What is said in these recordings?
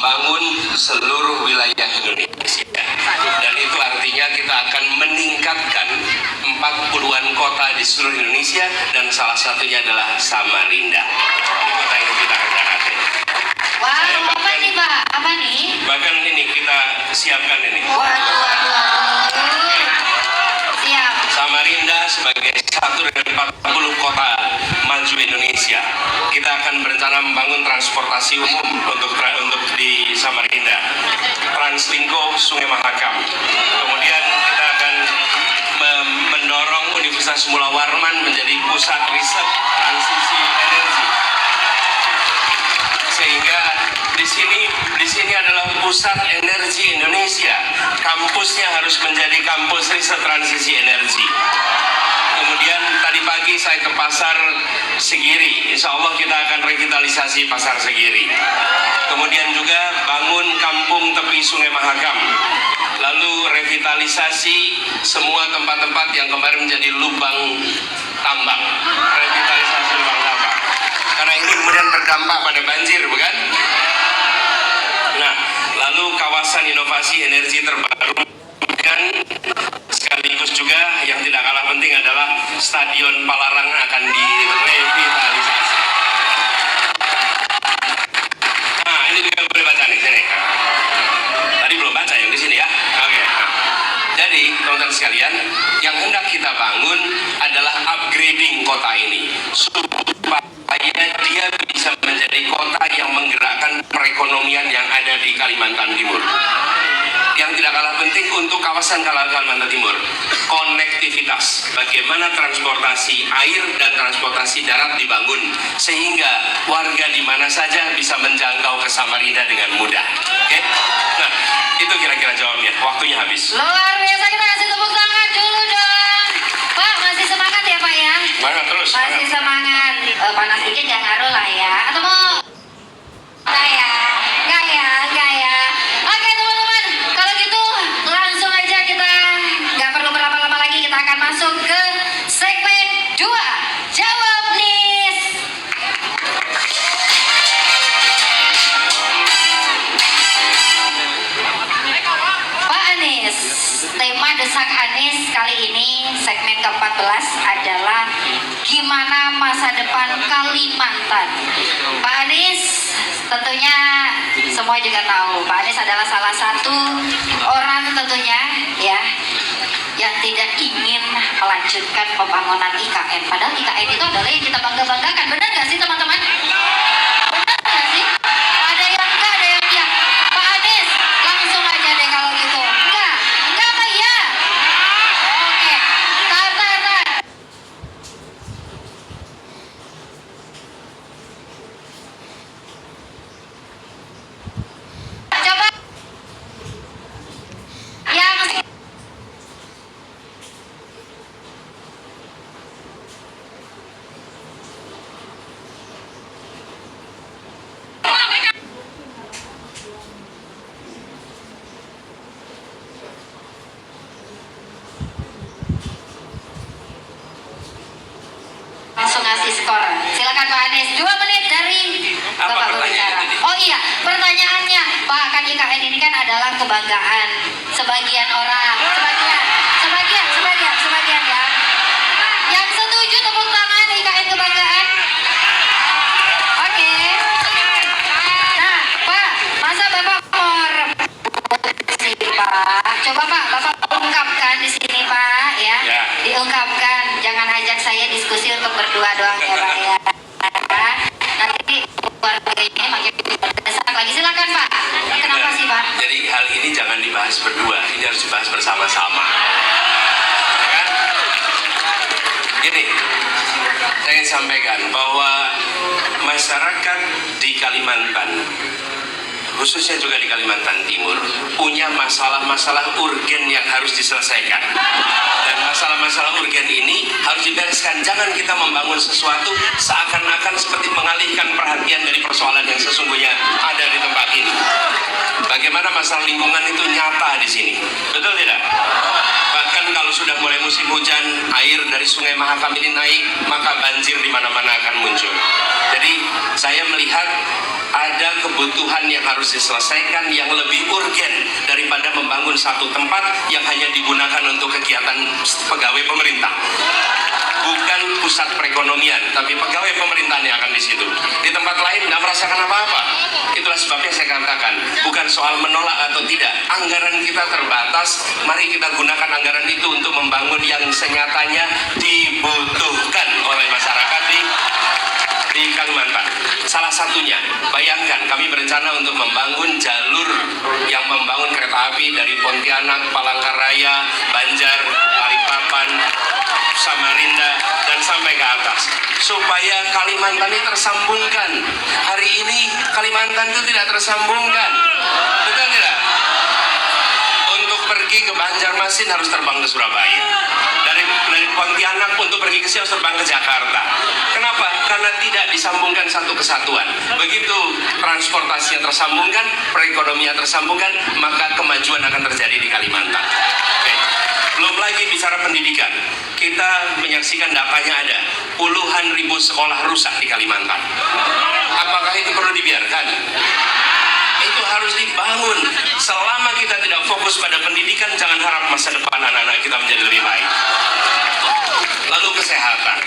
membangun seluruh wilayah Indonesia, dan itu artinya kita akan meningkatkan 40-an kota di seluruh Indonesia, dan salah satunya adalah Samarinda. Ini kota yang kita kerjakan. Wow, apa nih Pak? Apa nih? Bahkan ini kita siapkan ini. Waduh. Siap. Samarinda sebagai satu dari 40 kota maju Indonesia. Kita akan berencana membangun transportasi umum untuk di Samarinda, Translingko Sungai Mahakam. Kemudian kita akan mendorong Universitas Mula Warman menjadi pusat riset transisi energi, sehingga di sini adalah pusat energi Indonesia. Kampusnya harus menjadi kampus riset transisi energi. Kemudian tadi pagi saya ke pasar Segiri, insya Allah kita akan revitalisasi pasar Segiri. Kemudian juga bangun kampung tepi Sungai Mahakam. Lalu revitalisasi semua tempat-tempat yang kemarin menjadi lubang tambang. Revitalisasi lubang tambang. Karena ini kemudian berdampak pada banjir, bukan? Nah, lalu kawasan inovasi energi terbarukan, sekaligus juga yang tidak kalah penting adalah Stadion Palaran akan direvitalisasi. Nah, ini juga boleh baca nih, sini. Tadi belum baca yang di sini ya. Oke. Nah. Jadi, teman-teman sekalian, yang hendak kita bangun adalah upgrading kota ini supaya dia bisa menjadi kota yang menggerakkan perekonomian yang ada di Kalimantan Timur. Yang tidak kalah penting untuk kawasan Kalimantan Timur, konektivitas, bagaimana transportasi air dan transportasi darat dibangun sehingga warga di mana saja bisa menjangkau ke Samarinda dengan mudah. Oke? Nah, itu kira-kira jawabnya. Waktunya habis. Luar biasa, kita kasih tepuk tangan dulu dong. Pak, masih semangat ya Pak ya? Semangat terus. Masih semangat. Panas dikit jangan ngaruh lah ya. Atau mau? Enggak ya? Enggak ya. Oke teman-teman, kalau gitu langsung aja kita nggak perlu berlama-lama lagi, kita akan masuk ke segmen 2. Jawab Nis. Pak Anies, tema Desak Anies kali ini segmen ke-14 adalah gimana masa depan Kalimantan. Pak Anies, tentunya semua juga tahu Pak Anies adalah salah satu orang tentunya ya yang tidak ingin melanjutkan pembangunan IKN. Padahal IKN itu adalah yang kita bangga-banggakan. Benar nggak sih teman-teman? Benar nggak sih? Ada yang enggak, ada yang iya. Pak Anies, langsung aja deh kalau gitu. Enggak apa iya? Oke, tar. Coba yang langsung ngasih skor. Silakan Pak Anies, 2 menit dari Apa Bapak pertanyaannya berbicara. tadi? Oh iya, pertanyaannya Pak, kan IKN ini kan adalah kebanggaan sebagian orang. Sebagian ya. Yang setuju tepuk tangan, IKN kebanggaan. Oke. Nah, Pak, masa Bapak mau sih Pak? Coba Pak, Bapak ungkapkan di sini Pak ya. Diungkapkan, jangan ajak saya diskusi untuk berdua doang ya Pak ya. Nanti keluarganya makin berdesak lagi. Silakan Pak. Kenapa sih Pak? Jadi hal ini jangan dibahas berdua, ini harus dibahas bersama-sama. Kan? Gini, saya ingin sampaikan bahwa masyarakat di Kalimantan, khususnya juga di Kalimantan Timur, punya masalah-masalah urgen yang harus diselesaikan. Dan masalah-masalah urgen ini harus dibereskan. Jangan kita membangun sesuatu seakan-akan seperti mengalihkan perhatian dari persoalan yang sesungguhnya ada di tempat ini. Bagaimana masalah lingkungan itu nyata di sini, betul tidak? Bahkan Bahkan kalau sudah mulai musim hujan, air dari Sungai Mahakam ini naik, maka banjir di mana-mana akan muncul. Jadi saya melihat ada kebutuhan yang harus diselesaikan yang lebih urgen daripada membangun satu tempat yang hanya digunakan untuk kegiatan pegawai pemerintah. Bukan pusat perekonomian, tapi pegawai pemerintahan yang akan di situ. Di tempat lain nggak merasakan apa-apa. Itulah sebabnya saya katakan, bukan soal menolak atau tidak. Anggaran kita terbatas, mari kita gunakan anggaran itu untuk membangun yang senyatanya dibutuhkan oleh masyarakat di Kalimantan. Salah satunya, bayangkan kami berencana untuk membangun jalur yang membangun kereta api dari Pontianak, Palangkaraya, Banjar, Balikpapan, Samarinda, dan sampai ke atas, supaya Kalimantan ini tersambungkan. Hari ini Kalimantan itu tidak tersambungkan, betul tidak? Untuk pergi ke Banjarmasin harus terbang ke Surabaya, dari Pontianak untuk pergi ke sini harus terbang ke Jakarta. Kenapa? Karena tidak disambungkan satu kesatuan. Begitu transportasinya tersambungkan, perekonomian tersambungkan, maka kemajuan akan terjadi di Kalimantan. Oke. Belum lagi bicara pendidikan, kita menyaksikan datanya ada puluhan ribu sekolah rusak di Kalimantan. Apakah itu perlu dibiarkan? Itu harus dibangun. Selama kita tidak fokus pada pendidikan, jangan harap masa depan anak-anak kita menjadi lebih baik. Lalu kesehatan.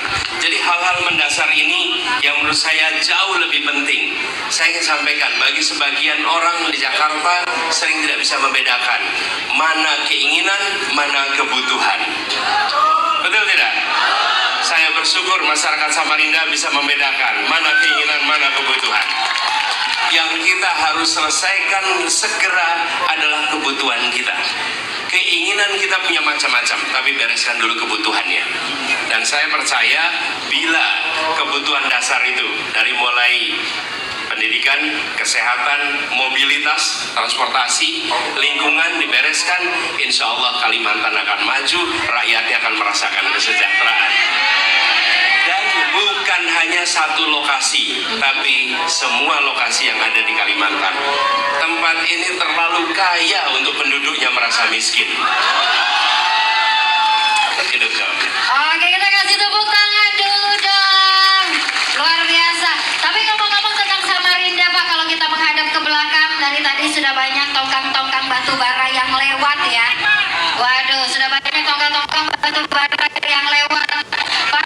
Jadi hal-hal mendasar ini yang menurut saya jauh lebih penting. Saya ingin sampaikan, bagi sebagian orang di Jakarta sering tidak bisa membedakan mana keinginan, mana kebutuhan. Betul tidak? Saya bersyukur masyarakat Samarinda bisa membedakan mana keinginan, mana kebutuhan. Yang kita harus selesaikan segera adalah kebutuhan kita. Keinginan kita punya macam-macam, tapi bereskan dulu kebutuhannya. Dan saya percaya bila kebutuhan dasar itu dari mulai pendidikan, kesehatan, mobilitas, transportasi, lingkungan dibereskan, insya Allah Kalimantan akan maju, rakyatnya akan merasakan kesejahteraan. Dan bukan hanya satu lokasi, tapi semua lokasi yang ada di Kalimantan. Tempat ini terlalu kaya untuk penduduknya merasa miskin. Hidup jauh. Oke, kita kasih tepuk tangan dulu dong. Luar biasa. Tapi ngomong-ngomong tentang Samarinda, Pak, kalau kita menghadap ke belakang, dari tadi sudah banyak tongkang-tongkang batu bara yang lewat ya. Waduh, sudah banyak tongkang-tongkang batu bara yang lewat. Pak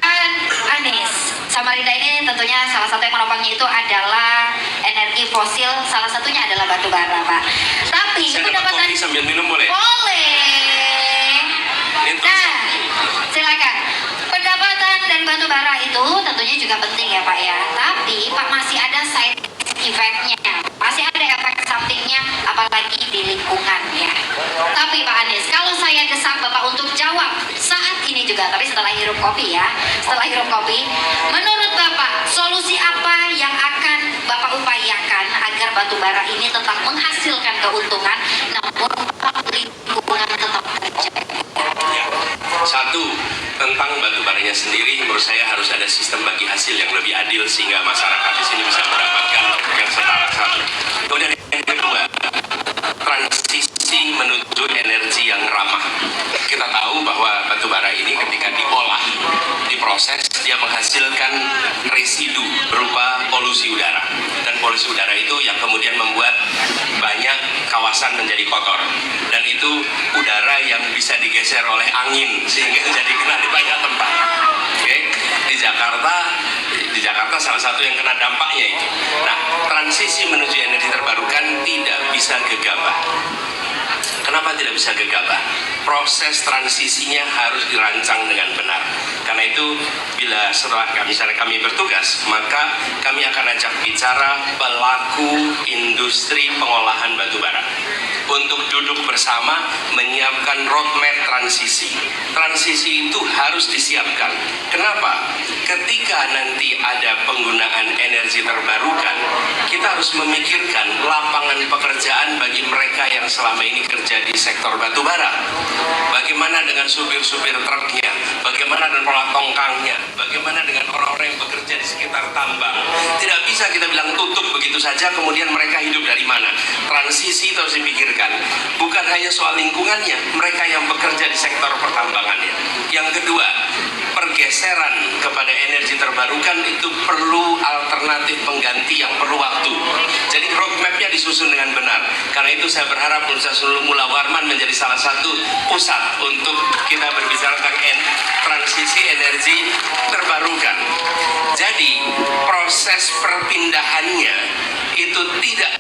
Anies, Samarinda ini tentunya salah satu yang menopangnya itu adalah energi fosil, salah satunya adalah batu bara, Pak. Tapi Saya dapat pendapatan kopi sambil minum boleh? boleh. Nah, silakan. Pendapatan dari batu bara itu tentunya juga penting ya Pak ya. Tapi Pak masih ada side effect-nya, masih ada efek sampingnya, apalagi di lingkungan ya. Tapi Pak Anies, kalau saya desak Bapak untuk jawab saat ini juga, tapi setelah hirup kopi ya, setelah hirup kopi, menurut Bapak solusi apa yang akan Bapak upayakan agar batu bara ini tetap menghasilkan keuntungan, namun lingkungan tetap terjaga? Satu, tentang batu baranya sendiri, menurut saya harus ada sistem bagi hasil yang lebih adil sehingga masyarakat di sini bisa mendapatkan yang setara. Satu. Kemudian yang kedua, transisi menuju energi yang ramah. Kita tahu bahwa batu bara ini ketika diolah, diproses, dia menghasilkan residu berupa polusi udara. Dan polusi udara itu yang kemudian membuat banyak kawasan menjadi kotor. Dan itu udara yang bisa digeser oleh angin sehingga jadi kena di banyak tempat. Oke, di Jakarta salah satu yang kena dampaknya itu. Nah, transisi menuju energi terbarukan tidak bisa gegabah. Kenapa tidak bisa gegabah? Proses transisinya harus dirancang dengan benar. Karena itu, bila setelah misalnya kami bertugas, maka kami akan ajak bicara pelaku industri pengolahan batu bara untuk duduk bersama menyiapkan roadmap transisi. Transisi itu harus disiapkan. Kenapa? Ketika nanti ada penggunaan energi terbarukan, kita harus memikirkan lapangan pekerjaan bagi mereka yang selama ini kerja di sektor batu bara? Bagaimana dengan supir-supir truknya? Bagaimana dengan pola tongkangnya? Bagaimana dengan orang-orang yang bekerja di sekitar tambang? Tidak bisa kita bilang tutup begitu saja, kemudian mereka hidup dari mana? Transisi itu harus dipikirkan. Bukan hanya soal lingkungannya, mereka yang bekerja di sektor pertambangannya. Yang kedua, pergeseran kepada energi terbarukan itu perlu alternatif pengganti yang perlu waktu. Jadi roadmap-nya disusun dengan benar. Karena itu saya berharap Universitas Mula Warman menjadi salah satu pusat untuk kita berbicara tentang transisi energi terbarukan. Jadi proses perpindahannya itu tidak